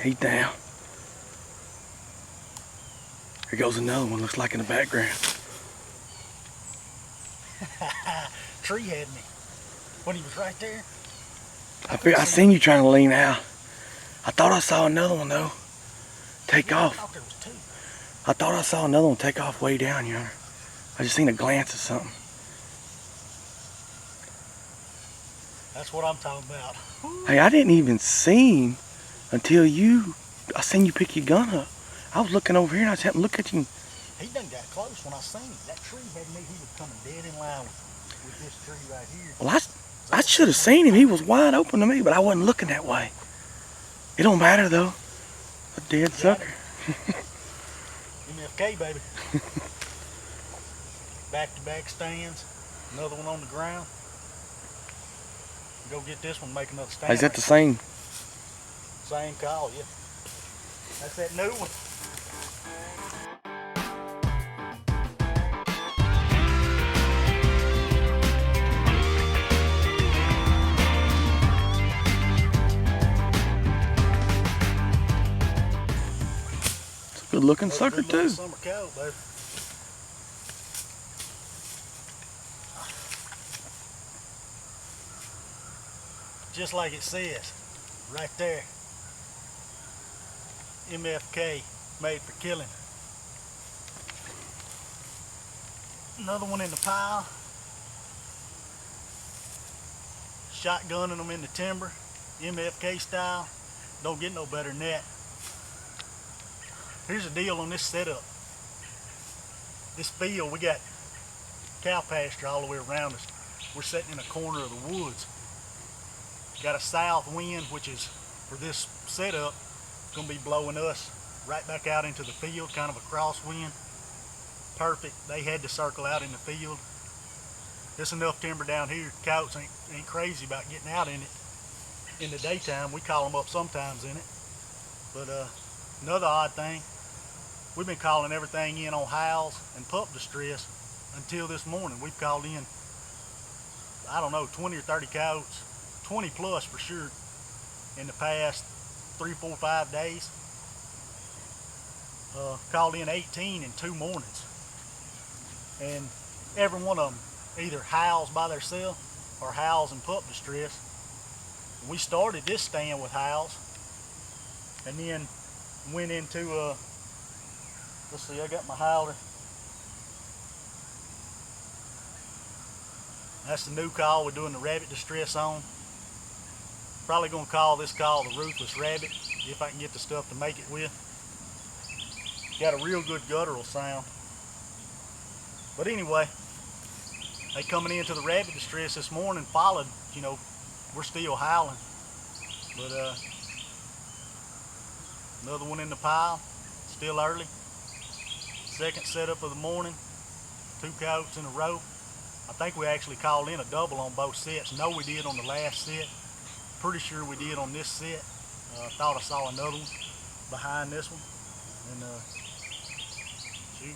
He's down. Here goes another one, looks like in the background. Tree had me when he was right there. I seen you trying to lean out. I thought I saw another one though. Take off. I thought there was two. I thought I saw another one take off way down yonder. I just seen a glance at something. That's what I'm talking about. Hey, I didn't even see him until I seen you pick your gun up. I was looking over here and I just happened to look at you. He done got close when I seen him. That tree had me, he was coming dead in line with this tree right here. Well, I should have seen him. He was wide open to me, but I wasn't looking that way. It don't matter though. A dead sucker. MFK, baby. Back-to-back stands. Another one on the ground. Go get this one, make another stand. Is that the same? Same call, yeah. That's that new one. It's a good looking sucker too. Summer cow, baby. Just like it says, right there. MFK, made for killing. Another one in the pile. Shotgunning them in the timber, MFK style. Don't get no better than that. Here's the deal on this setup. This field, we got cow pasture all the way around us. We're sitting in a corner of the woods. Got a south wind, which is, for this setup, gonna be blowing us right back out into the field, kind of a crosswind. Perfect. They had to circle out in the field. There's enough timber down here. Coyotes ain't crazy about getting out in it in the daytime. We call them up sometimes in it. But another odd thing, we've been calling everything in on howls and pup distress until this morning. We've called in, I don't know, 20 or 30 coyotes, 20 plus for sure, in the past 3, 4, 5 days. Called in 18 in 2 mornings. And every one of them either howls by themselves or howls in pup distress. We started this stand with howls and then went into, let's see, I got my howler. That's the new call we're doing the rabbit distress on. Probably gonna call this call the Ruthless Rabbit, if I can get the stuff to make it with. Got a real good guttural sound. But anyway, they coming into the rabbit distress this morning, followed, you know, we're still howling. But another one in the pile, still early. Second setup of the morning, 2 coyotes in a row. I think we actually called in a double on both sets. No, we did on the last set. Pretty sure we did on this set. Thought I saw another one behind this one. And shoot,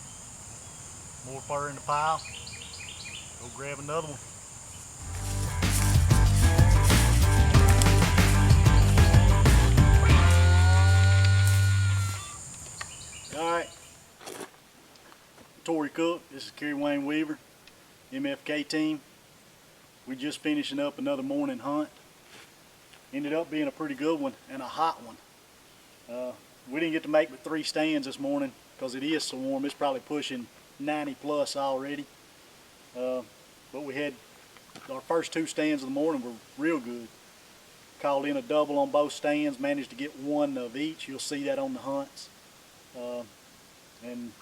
more fur in the pile. Go grab another one. All right, Tory Cook, this is Kerry Wayne Weaver, MFK team. We just finishing up another morning hunt. Ended up being a pretty good one and a hot one. We didn't get to make but 3 stands this morning because it is so warm. It's probably pushing 90 plus already. But we had our first 2 stands of the morning were real good. Called in a double on both stands, managed to get 1 of each. You'll see that on the hunts. And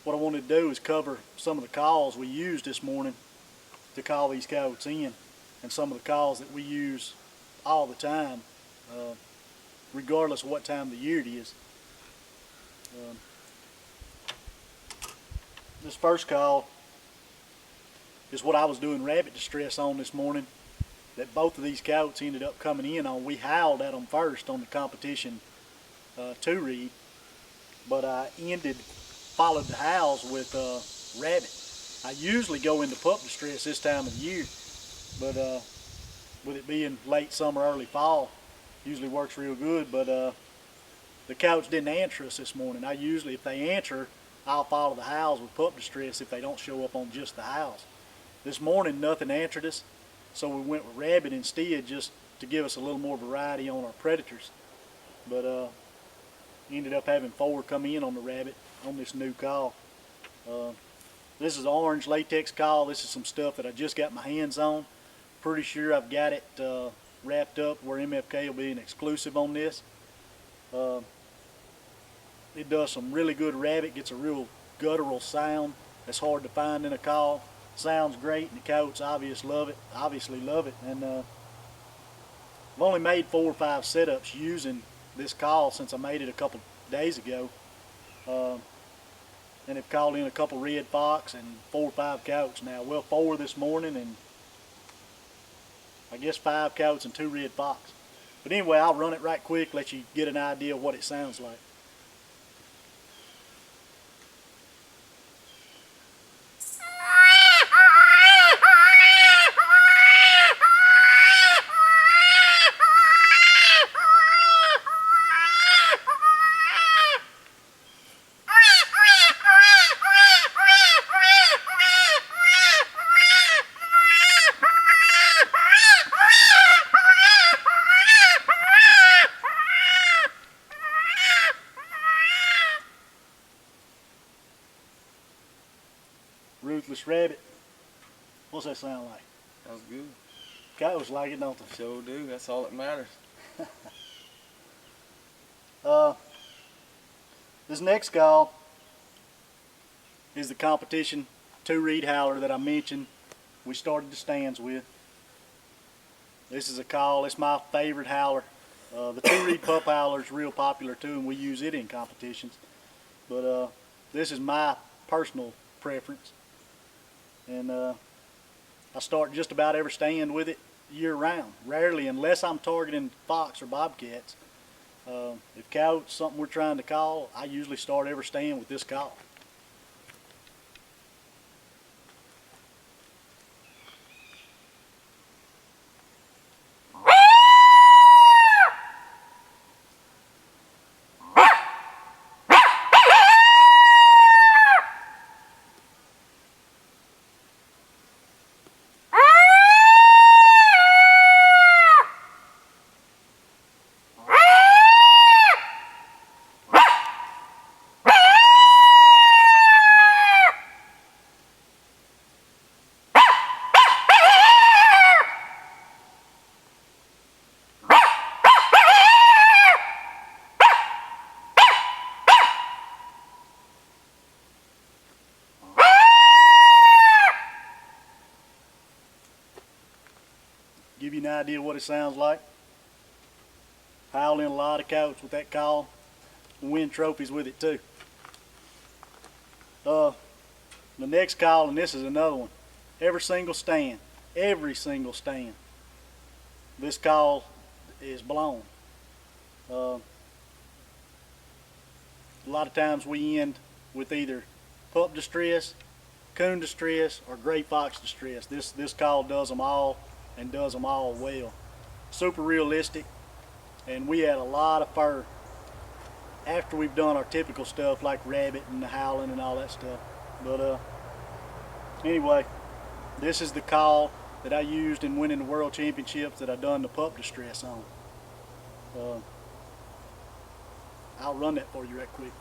what I wanted to do is cover some of the calls we used this morning to call these coyotes in, and some of the calls that we use all the time, regardless of what time of the year it is. This first call is what I was doing rabbit distress on this morning, that both of these coyotes ended up coming in on. We howled at them first on the competition 2 reed, but I followed the howls with rabbit. I usually go into pup distress this time of the year, but with it being late summer, early fall, usually works real good. But the coyotes didn't answer us this morning. I usually, if they answer, I'll follow the howls with pup distress if they don't show up on just the howls. This morning, nothing answered us, so we went with rabbit instead just to give us a little more variety on our predators. But ended up having 4 come in on the rabbit on this new call. This is orange latex call. This is some stuff that I just got my hands on. Pretty sure I've got it wrapped up where MFK will be an exclusive on this. It does some really good rabbit, gets a real guttural sound that's hard to find in a call. Sounds great, and the coyotes obviously love it. And I've only made 4 or 5 setups using this call since I made it a couple days ago. And have called in a couple red fox and 4 or 5 coyotes now. Well, 4 this morning and I guess 5 coyotes and 2 red fox. But anyway, I'll run it right quick, let you get an idea of what it sounds like. Ruthless rabbit. What's that sound like? Sounds good. Coyotes like it, don't they? Sure do. That's all that matters. This next call is the competition 2-reed howler that I mentioned we started the stands with. This is a call. It's my favorite howler. The 2-reed pup howler is real popular too, and we use it in competitions. But this is my personal preference. And I start just about every stand with it year round. Rarely, unless I'm targeting fox or bobcats. If coyote's something we're trying to call, I usually start every stand with this call. Give you an idea of what it sounds like. Howling a lot of coyotes with that call. Win trophies with it too. The next call, and this is another one. Every single stand, this call is blown. A lot of times we end with either pup distress, coon distress, or gray fox distress. This call does them all, and does them all well. Super realistic, and we had a lot of fur after we've done our typical stuff like rabbit and the howling and all that stuff. But anyway, this is the call that I used in winning the world championships that I done the pup distress on. I'll run that for you right quick.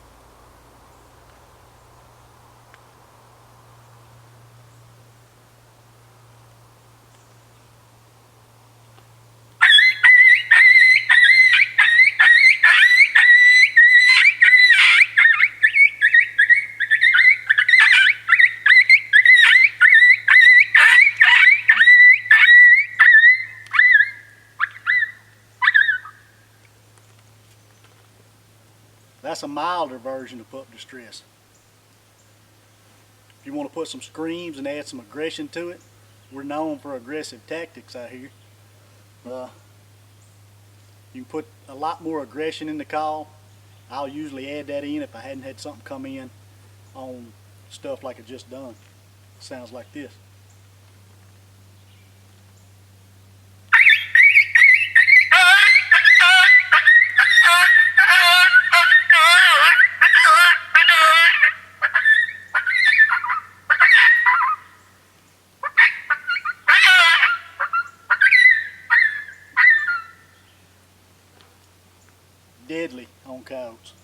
That's a milder version of pup distress. If you want to put some screams and add some aggression to it, we're known for aggressive tactics out here. You can put a lot more aggression in the call. I'll usually add that in if I hadn't had something come in on stuff like I just done. Sounds like this. deadly on coyotes.